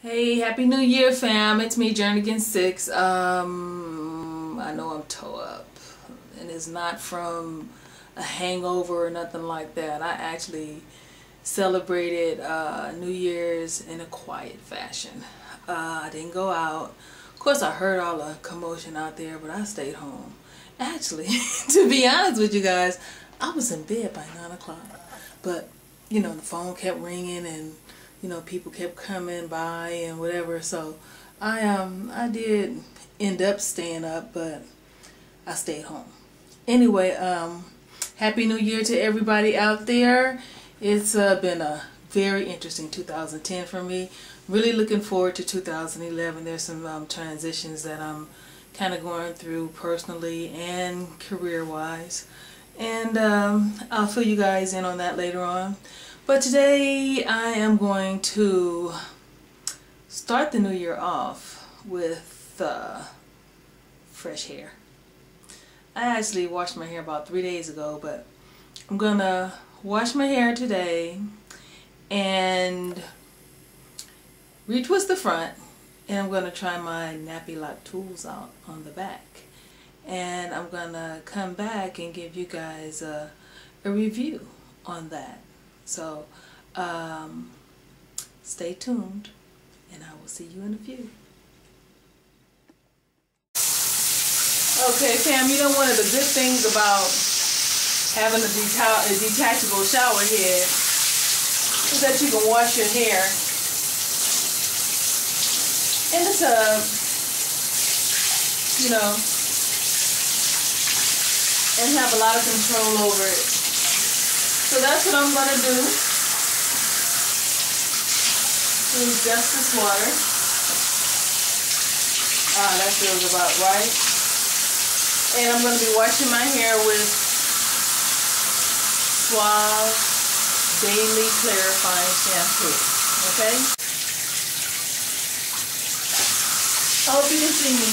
Hey, Happy New Year, fam. It's me, Jernigan6. I know I'm toe up, and it's not from a hangover or nothing like that. I actually celebrated New Year's in a quiet fashion. I didn't go out. Of course, I heard all the commotion out there, but I stayed home. Actually, to be honest with you guys, I was in bed by 9 o'clock. But, you know, the phone kept ringing and you know, people kept coming by and whatever, so I did end up staying up, but I stayed home. Anyway, Happy New Year to everybody out there. It's been a very interesting 2010 for me. Really looking forward to 2011. There's some transitions that I'm kind of going through personally and career-wise, and I'll fill you guys in on that later on. But today I am going to start the new year off with fresh hair. I actually washed my hair about 3 days ago, but I'm gonna wash my hair today and retwist the front, and I'm gonna try my Nappy Loc tools out on the back, and I'm gonna come back and give you guys a review on that. So, stay tuned, and I will see you in a few. Okay, fam, you know, one of the good things about having a detachable shower head is that you can wash your hair in the tub, you know, and have a lot of control over it. So that's what I'm going to do. Use just this water. That feels about right. And I'm going to be washing my hair with Suave Daily Clarifying Shampoo. Okay? I hope you can see me.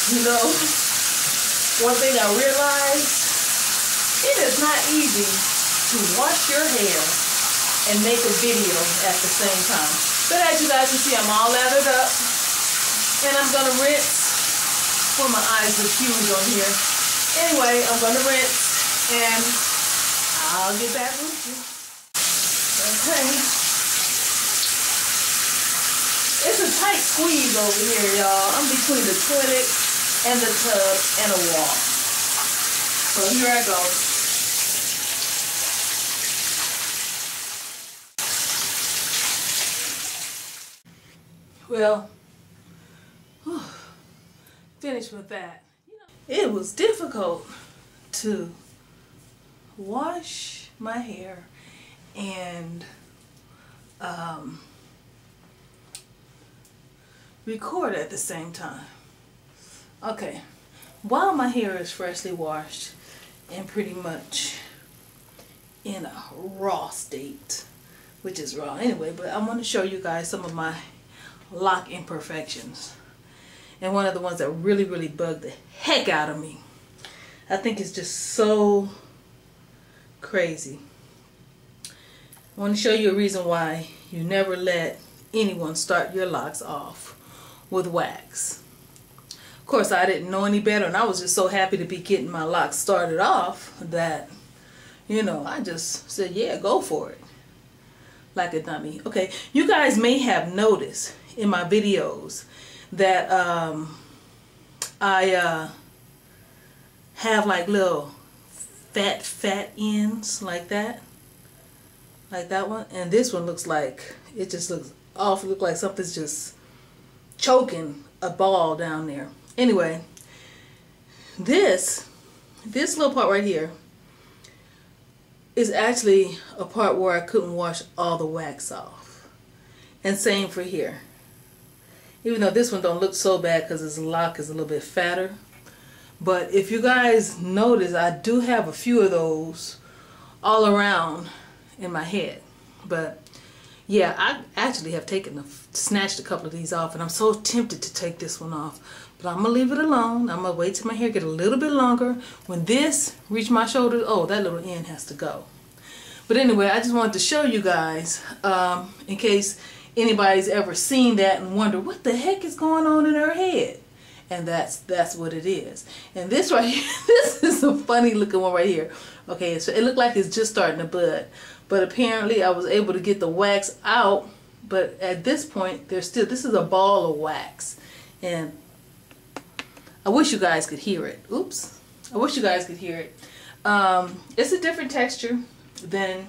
You know, one thing I realized, it is not easy to wash your hair and make a video at the same time. But as you guys can see, I'm all lathered up, and I'm going to rinse. Well, my eyes look huge on here. Anyway, I'm going to rinse, and I'll get back with you. Okay. It's a tight squeeze over here, y'all. I'm between the toilet and the tub and a wall. So here I go. Well, finished with that. It was difficult to wash my hair and record at the same time. Okay, while my hair is freshly washed and pretty much in a raw state, which is raw anyway, but I want to show you guys some of my lock imperfections. And one of the ones that really bugged the heck out of me. I think it's just so crazy. I want to show you a reason why you never let anyone start your locks off with wax. Of course, I didn't know any better, and I was just so happy to be getting my locks started off that, you know, I just said, yeah, go for it. Like a dummy. Okay, you guys may have noticed in my videos that I have like little fat ends like that. Like that one. And this one looks like, it just looks awful. Looks like something's just choking a ball down there. Anyway, this little part right here is actually a part where I couldn't wash all the wax off. And same for here. Even though this one don't look so bad because its lock is a little bit fatter. But if you guys notice, I do have a few of those all around in my head. But Yeah, I actually have snatched a couple of these off, and I'm so tempted to take this one off. But I'm going to leave it alone. I'm going to wait till my hair get a little bit longer. When this reach my shoulders, oh, that little end has to go. But anyway, I just wanted to show you guys, in case anybody's ever seen that and wonder what the heck is going on in her head. And that's what it is. And this right here, this is a funny looking one right here. Okay, so it looked like it's just starting to bud. But apparently I was able to get the wax out. But at this point, this is a ball of wax. And I wish you guys could hear it. Oops. I wish you guys could hear it. It's a different texture than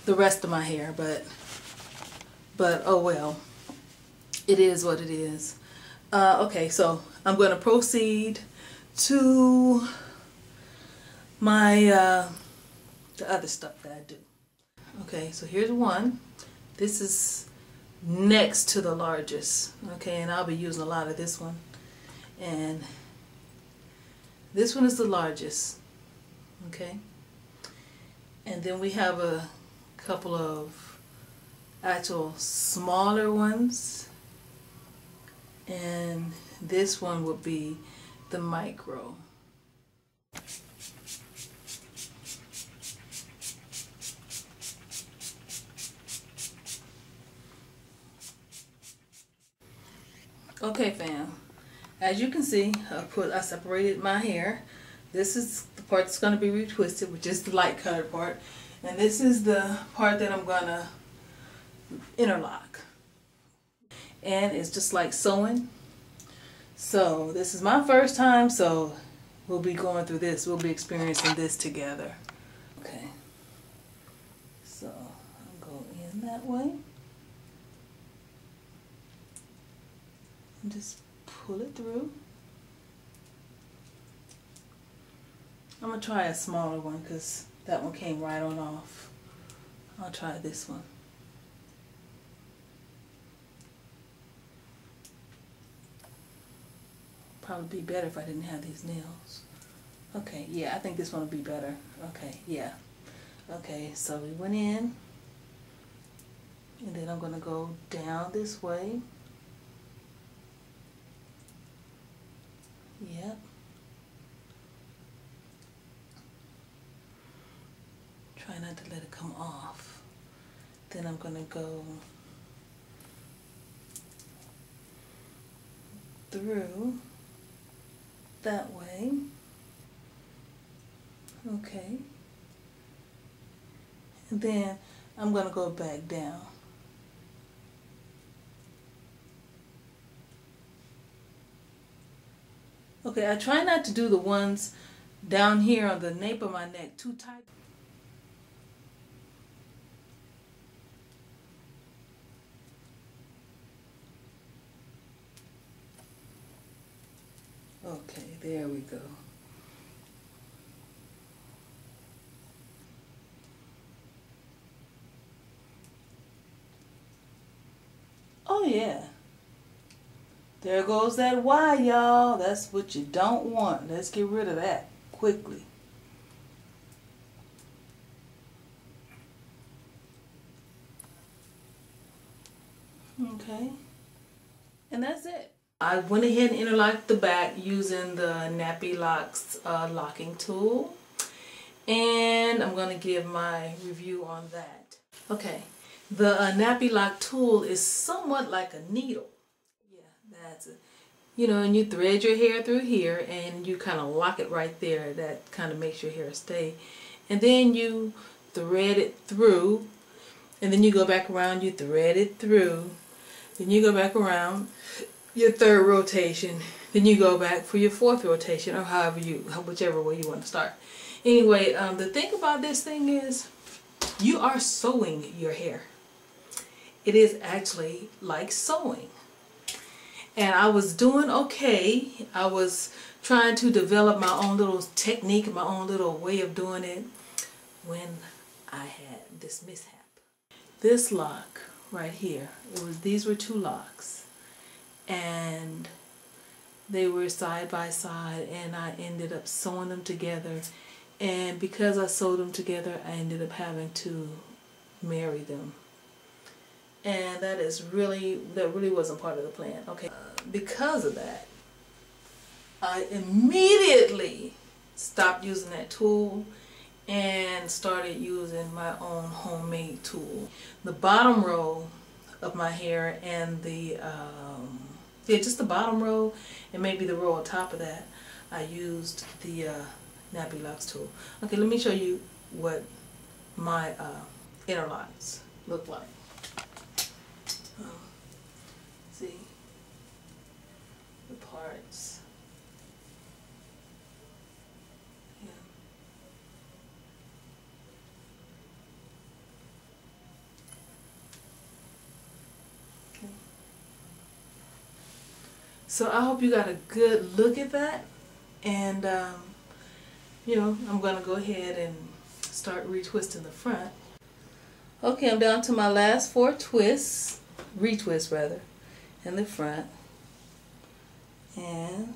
the rest of my hair. But oh well. It is what it is. Okay, so I'm going to proceed to my the other stuff that I do. Okay, so here's one. This is next to the largest. Okay, and I'll be using a lot of this one. And this one is the largest. Okay, and then we have a couple of actual smaller ones. And this one would be the micro. Okay, fam. As you can see, I separated my hair. This is the part that's going to be retwisted, which is the light colored part. And this is the part that I'm going to interlock. And it's just like sewing. So this is my first time, so we'll be going through this. We'll be experiencing this together. Okay. So I'll go in that way. And just pull it through. I'm going to try a smaller one because that one came right on off. I'll try this one. Probably be better if I didn't have these nails. Okay, yeah, I think this one will be better. Okay, yeah. Okay, so we went in. And then I'm going to go down this way. Yep. Try not to let it come off. Then I'm going to go through that way. Okay. And then I'm going to go back down. Okay, I try not to do the ones down here on the nape of my neck too tight. Okay, there we go. Oh yeah. There goes that Y, y'all. That's what you don't want. Let's get rid of that quickly. Okay. And that's it. I went ahead and interlocked the back using the Nappy Loc's locking tool. And I'm going to give my review on that. Okay. The Nappy Loc tool is somewhat like a needle. That's it. You know, and you thread your hair through here and you kind of lock it right there. That kind of makes your hair stay. And then you thread it through, and then you go back around, you thread it through, then you go back around your third rotation, then you go back for your fourth rotation, or whichever way you want to start. Anyway, the thing about this thing is you are sewing your hair. It is actually like sewing. And I was doing okay. I was trying to develop my own little technique, my own little way of doing it, when I had this mishap. This lock right here, these were two locks, and they were side by side, and I ended up sewing them together. And because I sewed them together, I ended up having to marry them. and that really wasn't part of the plan. Okay, because of that, I immediately stopped using that tool and started using my own homemade tool. The bottom row of my hair and the yeah, just the bottom row and maybe the row on top of that, I used the Nappy Loc tool. Okay, let me show you what my interlocks look like. See the parts. Yeah. Okay. So I hope you got a good look at that, and you know, I'm gonna go ahead and start retwisting the front. Okay, I'm down to my last 4 twists, retwists rather, in the front. And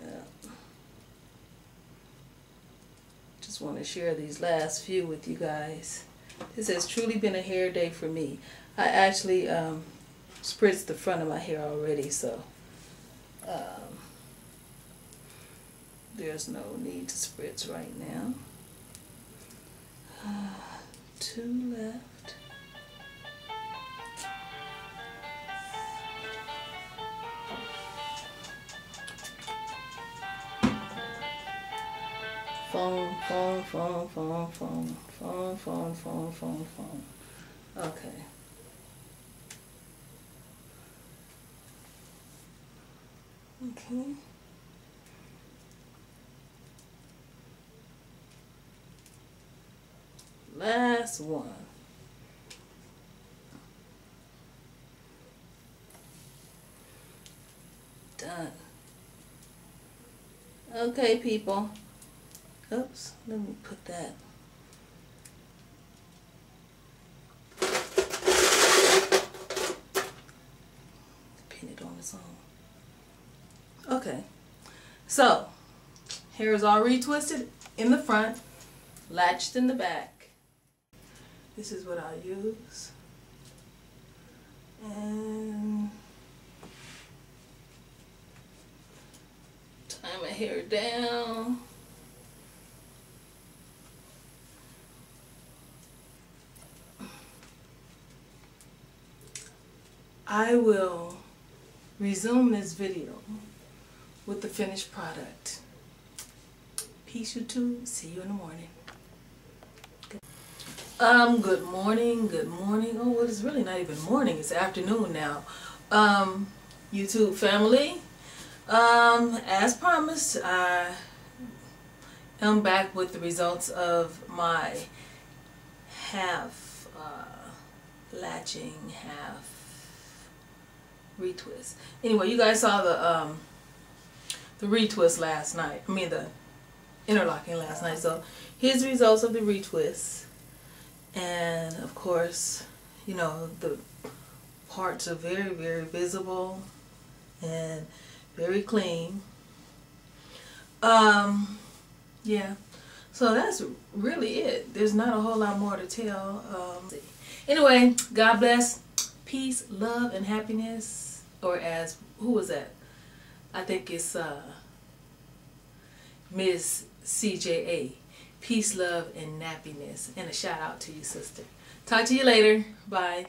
yeah, just want to share these last few with you guys. This has truly been a hair day for me. I actually spritzed the front of my hair already, so there's no need to spritz right now. 2 left. Phone. Okay. Okay. Last one. Done. Okay, people. Oops, let me put that. Pin it on its own. Okay. So, hair is all retwisted in the front, latched in the back. This is what I'll use. And tie my hair down. I will resume this video with the finished product. Peace, YouTube. See you in the morning. Good morning. Oh, well, it's really not even morning. It's afternoon now. YouTube family. As promised, I am back with the results of my half latching, half retwist. Anyway, you guys saw the retwist last night. I mean the interlocking last night. So here's the results of the retwist. And of course, you know, the parts are very, very visible and very clean. Yeah. So that's really it. There's not a whole lot more to tell. Anyway, God bless. Peace, love, and happiness. Or as, who was that? I think it's Miss CJA. Peace, love, and nappiness. And a shout out to you, sister. Talk to you later. Bye.